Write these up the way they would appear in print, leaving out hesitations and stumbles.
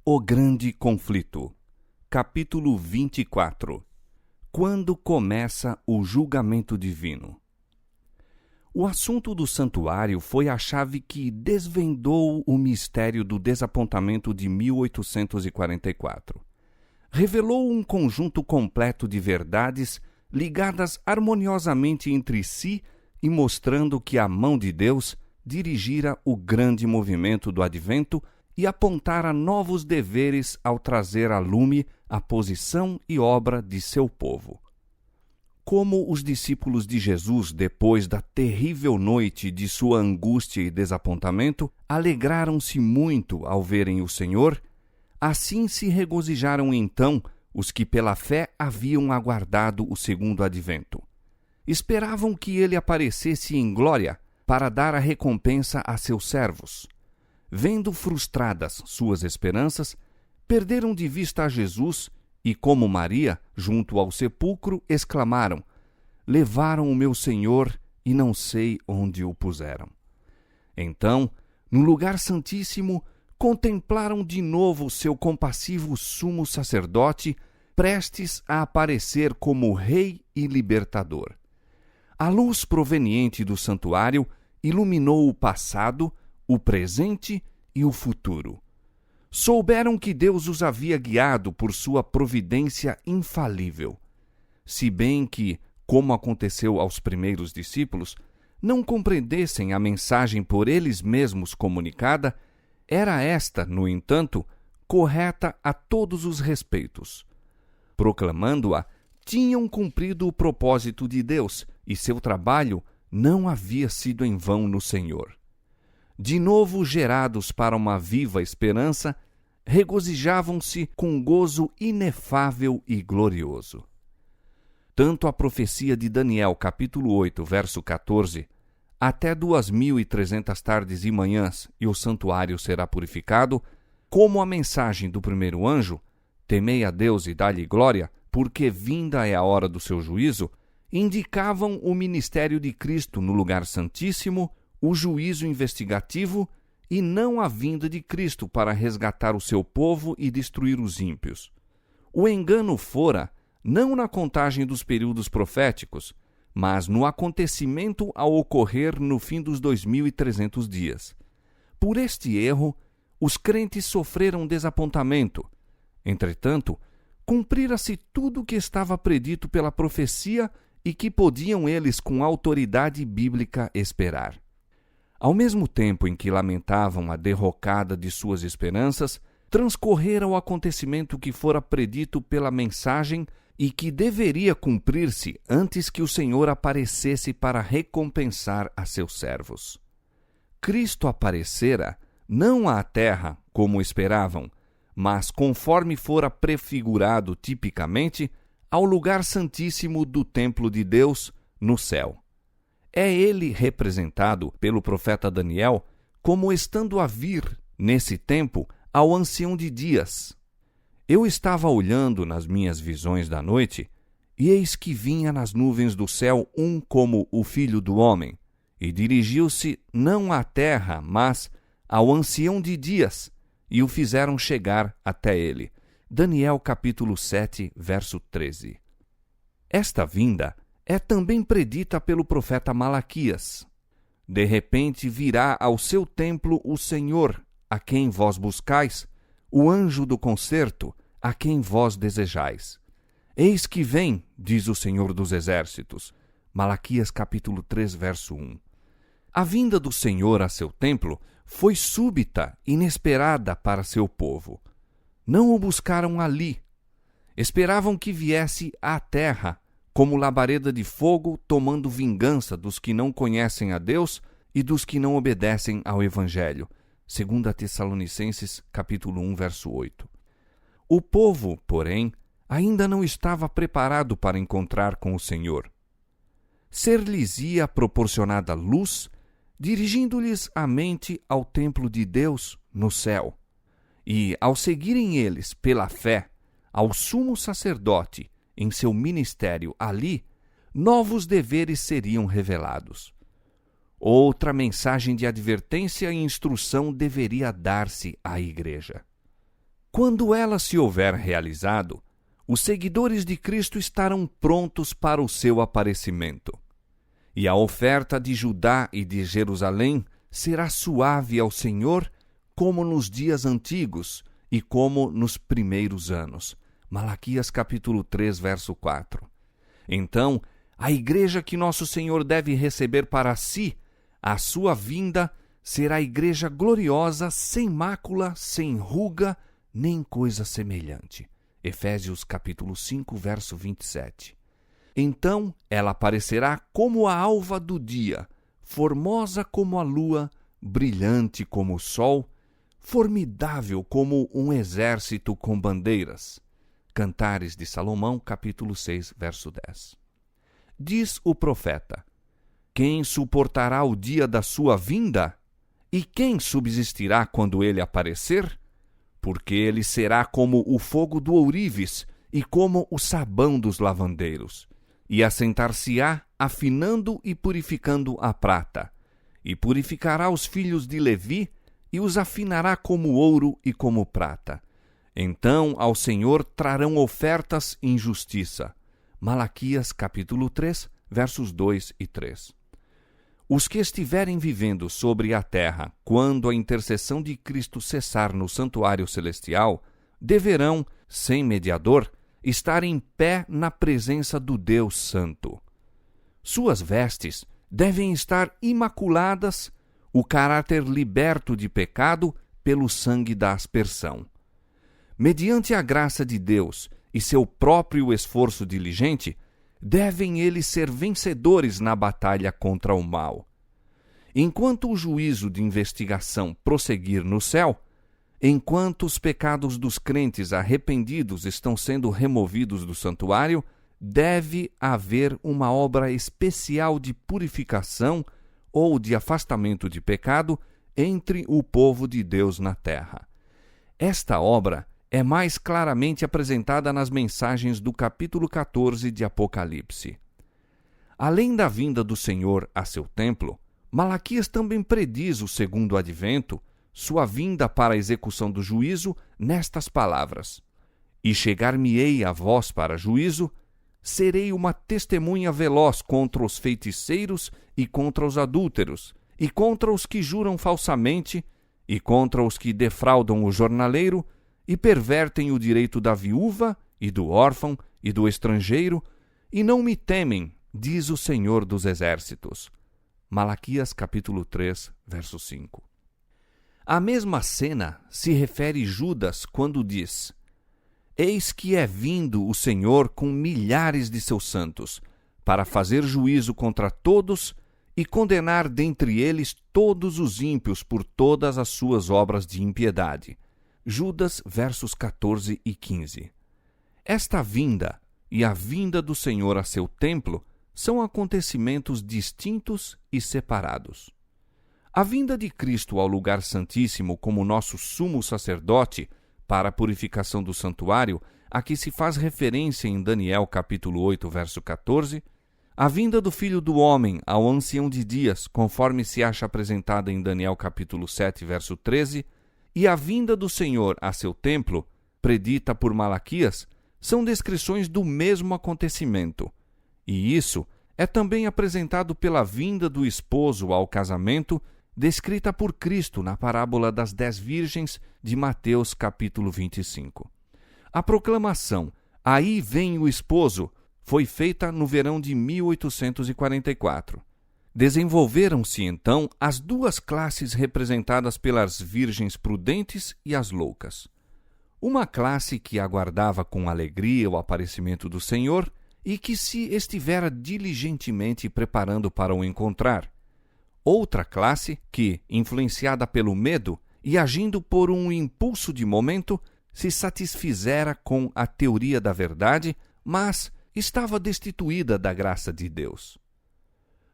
O Grande Conflito. Capítulo 24. Quando começa o julgamento divino? O assunto do santuário foi a chave que desvendou o mistério do desapontamento de 1844. Revelou um conjunto completo de verdades ligadas harmoniosamente entre si e mostrando que a mão de Deus dirigira o grande movimento do advento e apontara novos deveres ao trazer a lume a posição e obra de seu povo. Como os discípulos de Jesus, depois da terrível noite de sua angústia e desapontamento, alegraram-se muito ao verem o Senhor, assim se regozijaram então os que pela fé haviam aguardado o segundo advento. Esperavam que ele aparecesse em glória para dar a recompensa a seus servos. Vendo frustradas suas esperanças, perderam de vista a Jesus e, como Maria, junto ao sepulcro, exclamaram: "Levaram o meu Senhor e não sei onde o puseram." Então, no lugar santíssimo, contemplaram de novo seu compassivo sumo sacerdote, prestes a aparecer como Rei e Libertador. A luz proveniente do santuário iluminou o passado, o presente e o futuro. Souberam que Deus os havia guiado por sua providência infalível. Se bem que, como aconteceu aos primeiros discípulos, não compreendessem a mensagem por eles mesmos comunicada, era esta, no entanto, correta a todos os respeitos. Proclamando-a, tinham cumprido o propósito de Deus e seu trabalho não havia sido em vão no Senhor. De novo gerados para uma viva esperança, regozijavam-se com gozo inefável e glorioso. Tanto a profecia de Daniel, capítulo 8, verso 14, até 2.300 tardes e manhãs e o santuário será purificado, como a mensagem do primeiro anjo, temei a Deus e dá-lhe glória, porque vinda é a hora do seu juízo, indicavam o ministério de Cristo no lugar santíssimo, o juízo investigativo e não a vinda de Cristo para resgatar o seu povo e destruir os ímpios. O engano fora, não na contagem dos períodos proféticos, mas no acontecimento a ocorrer no fim dos 2.300 dias. Por este erro, os crentes sofreram desapontamento. Entretanto, cumprira-se tudo o que estava predito pela profecia e que podiam eles com autoridade bíblica esperar. Ao mesmo tempo em que lamentavam a derrocada de suas esperanças, transcorrera o acontecimento que fora predito pela mensagem e que deveria cumprir-se antes que o Senhor aparecesse para recompensar a seus servos. Cristo aparecera não à terra, como esperavam, mas conforme fora prefigurado tipicamente, ao lugar santíssimo do templo de Deus, no céu. É ele representado pelo profeta Daniel como estando a vir, nesse tempo, ao ancião de dias. Eu estava olhando nas minhas visões da noite, e eis que vinha nas nuvens do céu um como o Filho do Homem, e dirigiu-se não à terra, mas ao ancião de dias, e o fizeram chegar até ele. Daniel capítulo 7, verso 13. Esta vinda é também predita pelo profeta Malaquias. De repente virá ao seu templo o Senhor, a quem vós buscais, o anjo do concerto, a quem vós desejais. Eis que vem, diz o Senhor dos Exércitos. Malaquias capítulo 3, verso 1. A vinda do Senhor a seu templo foi súbita, inesperada para seu povo. Não o buscaram ali. Esperavam que viesse à terra, como labareda de fogo, tomando vingança dos que não conhecem a Deus e dos que não obedecem ao Evangelho. 2 Tessalonicenses, capítulo 1, verso 8. O povo, porém, ainda não estava preparado para encontrar com o Senhor. Ser-lhes-ia proporcionada luz, dirigindo-lhes a mente ao templo de Deus no céu. E, ao seguirem eles, pela fé, ao sumo sacerdote, em seu ministério ali, novos deveres seriam revelados. Outra mensagem de advertência e instrução deveria dar-se à igreja. Quando ela se houver realizado, os seguidores de Cristo estarão prontos para o seu aparecimento. E a oferta de Judá e de Jerusalém será suave ao Senhor, como nos dias antigos e como nos primeiros anos. Malaquias capítulo 3, verso 4. Então, a igreja que nosso Senhor deve receber para si, a sua vinda, será a igreja gloriosa, sem mácula, sem ruga, nem coisa semelhante. Efésios capítulo 5, verso 27. Então ela aparecerá como a alva do dia, formosa como a lua, brilhante como o sol, formidável como um exército com bandeiras. Cantares de Salomão, capítulo 6, verso 10. Diz o profeta: quem suportará o dia da sua vinda? E quem subsistirá quando ele aparecer? Porque ele será como o fogo do ourives e como o sabão dos lavandeiros. E assentar-se-á, afinando e purificando a prata. E purificará os filhos de Levi, e os afinará como ouro e como prata. Então ao Senhor trarão ofertas em justiça. Malaquias capítulo 3, versos 2 e 3. Os que estiverem vivendo sobre a terra, quando a intercessão de Cristo cessar no santuário celestial, deverão, sem mediador, estar em pé na presença do Deus Santo. Suas vestes devem estar imaculadas, o caráter liberto de pecado pelo sangue da aspersão. Mediante a graça de Deus e seu próprio esforço diligente, devem eles ser vencedores na batalha contra o mal. Enquanto o juízo de investigação prosseguir no céu, enquanto os pecados dos crentes arrependidos estão sendo removidos do santuário, deve haver uma obra especial de purificação ou de afastamento de pecado entre o povo de Deus na terra. Esta obra é mais claramente apresentada nas mensagens do capítulo 14 de Apocalipse. Além da vinda do Senhor a seu templo, Malaquias também prediz o segundo advento, sua vinda para a execução do juízo, nestas palavras: E chegar-me-ei a vós para juízo, serei uma testemunha veloz contra os feiticeiros e contra os adúlteros, e contra os que juram falsamente, e contra os que defraudam o jornaleiro, e pervertem o direito da viúva, e do órfão, e do estrangeiro, e não me temem, diz o Senhor dos Exércitos. Malaquias capítulo 3, verso 5. A mesma cena se refere Judas quando diz: Eis que é vindo o Senhor com milhares de seus santos, para fazer juízo contra todos e condenar dentre eles todos os ímpios por todas as suas obras de impiedade. Judas, versos 14 e 15. Esta vinda e a vinda do Senhor a seu templo são acontecimentos distintos e separados. A vinda de Cristo ao lugar santíssimo como nosso sumo sacerdote para a purificação do santuário, a que se faz referência em Daniel capítulo 8, verso 14, a vinda do Filho do Homem ao ancião de dias, conforme se acha apresentada em Daniel capítulo 7, verso 13, e a vinda do Senhor a seu templo, predita por Malaquias, são descrições do mesmo acontecimento. E isso é também apresentado pela vinda do esposo ao casamento, descrita por Cristo na parábola das 10 virgens de Mateus capítulo 25. A proclamação "Aí vem o esposo" foi feita no verão de 1844. Desenvolveram-se então as duas classes representadas pelas virgens prudentes e as loucas. Uma classe que aguardava com alegria o aparecimento do Senhor e que se estivera diligentemente preparando para o encontrar. Outra classe que, influenciada pelo medo e agindo por um impulso de momento, se satisfizera com a teoria da verdade, mas estava destituída da graça de Deus.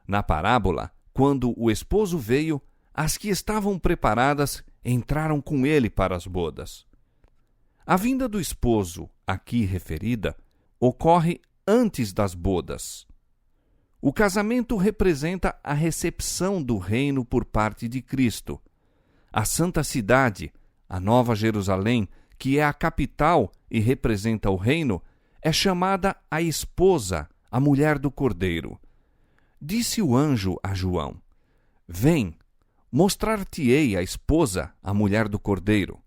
Na parábola, quando o esposo veio, as que estavam preparadas entraram com ele para as bodas. A vinda do esposo, aqui referida, ocorre antes das bodas. O casamento representa a recepção do reino por parte de Cristo. A santa cidade, a Nova Jerusalém, que é a capital e representa o reino, é chamada a esposa, a mulher do Cordeiro. Disse o anjo a João: Vem, mostrar-te-ei a esposa, a mulher do Cordeiro.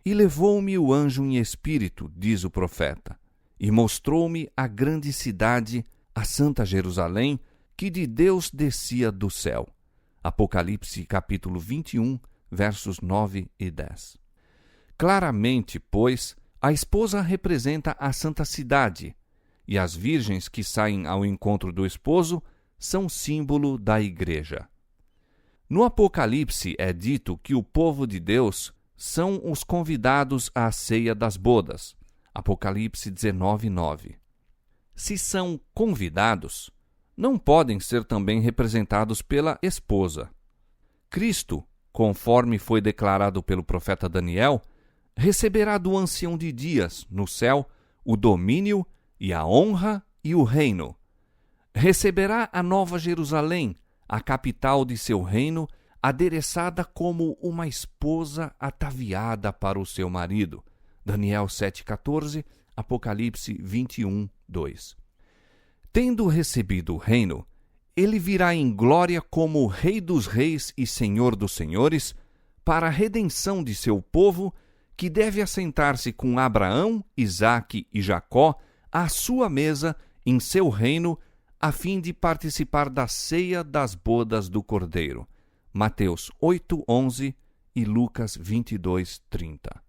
E levou-me o anjo em espírito, diz o profeta, e mostrou-me a grande cidade, a santa Jerusalém, que de Deus descia do céu. Apocalipse capítulo 21, versos 9 e 10. Claramente, pois, a esposa representa a santa cidade, e as virgens que saem ao encontro do esposo são símbolo da igreja. No Apocalipse é dito que o povo de Deus são os convidados à ceia das bodas. Apocalipse 19, 9. Se são convidados, não podem ser também representados pela esposa. Cristo, conforme foi declarado pelo profeta Daniel, receberá do ancião de dias, no céu, o domínio e a honra e o reino. Receberá a nova Jerusalém, a capital de seu reino, adereçada como uma esposa ataviada para o seu marido. Daniel 7,14, Apocalipse 21, 2. Tendo recebido o reino, ele virá em glória como Rei dos Reis e Senhor dos Senhores, para a redenção de seu povo, que deve assentar-se com Abraão, Isaque e Jacó à sua mesa em seu reino, a fim de participar da ceia das bodas do Cordeiro. Mateus 8:11 e Lucas 22:30.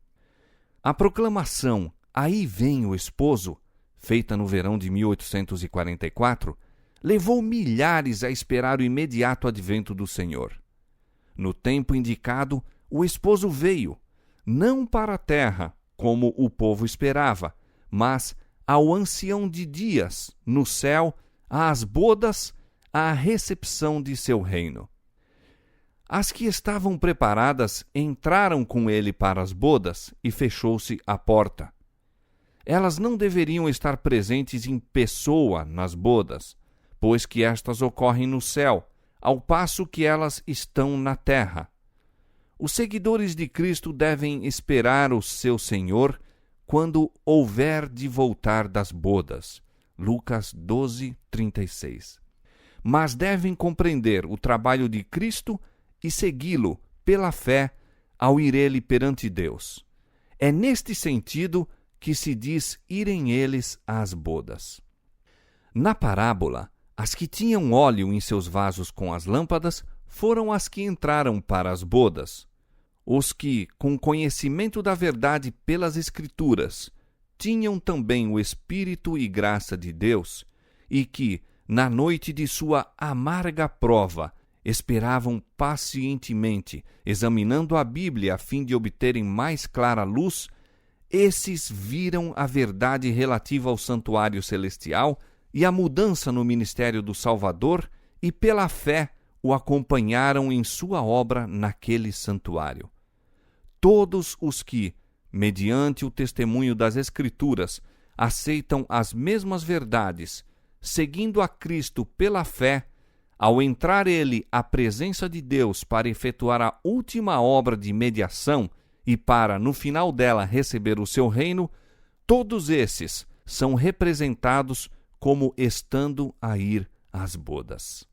A proclamação "Aí vem o esposo", feita no verão de 1844, levou milhares a esperar o imediato advento do Senhor. No tempo indicado, o esposo veio, não para a terra, como o povo esperava, mas ao ancião de dias, no céu, às bodas, à recepção de seu reino. As que estavam preparadas entraram com ele para as bodas e fechou-se a porta. Elas não deveriam estar presentes em pessoa nas bodas, pois que estas ocorrem no céu, ao passo que elas estão na terra. Os seguidores de Cristo devem esperar o seu Senhor quando houver de voltar das bodas. Lucas 12:36. Mas devem compreender o trabalho de Cristo e segui-lo pela fé ao ir ele perante Deus. É neste sentido que se diz irem eles às bodas. Na parábola, as que tinham óleo em seus vasos com as lâmpadas foram as que entraram para as bodas. Os que, com conhecimento da verdade pelas Escrituras, tinham também o Espírito e graça de Deus, e que, na noite de sua amarga prova, esperavam pacientemente, examinando a Bíblia a fim de obterem mais clara luz, esses viram a verdade relativa ao santuário celestial e a mudança no ministério do Salvador e, pela fé, o acompanharam em sua obra naquele santuário. Todos os que, mediante o testemunho das Escrituras, aceitam as mesmas verdades, seguindo a Cristo pela fé, ao entrar ele à presença de Deus para efetuar a última obra de mediação e para, no final dela, receber o seu reino, todos esses são representados como estando a ir às bodas.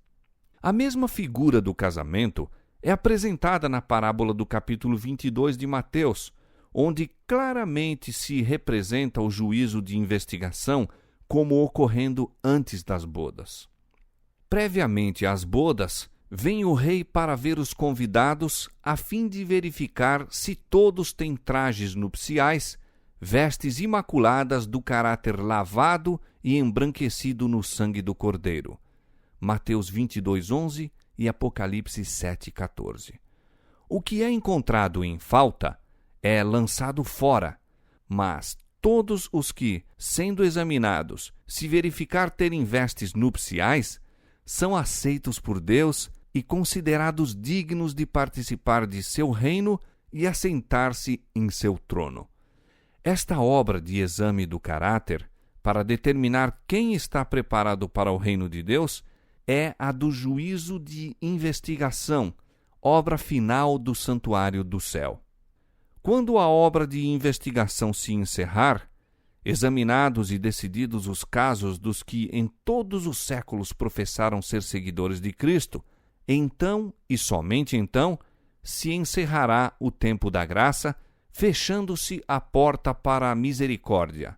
A mesma figura do casamento é apresentada na parábola do capítulo 22 de Mateus, onde claramente se representa o juízo de investigação como ocorrendo antes das bodas. Previamente às bodas, vem o rei para ver os convidados a fim de verificar se todos têm trajes nupciais, vestes imaculadas do caráter lavado e embranquecido no sangue do Cordeiro. Mateus 22:11 e Apocalipse 7:14. O que é encontrado em falta é lançado fora, mas todos os que, sendo examinados, se verificar terem vestes nupciais, são aceitos por Deus e considerados dignos de participar de seu reino e assentar-se em seu trono. Esta obra de exame do caráter, para determinar quem está preparado para o reino de Deus, é a do juízo de investigação, obra final do santuário do céu. Quando a obra de investigação se encerrar, examinados e decididos os casos dos que em todos os séculos professaram ser seguidores de Cristo, então e somente então se encerrará o tempo da graça, fechando-se a porta para a misericórdia.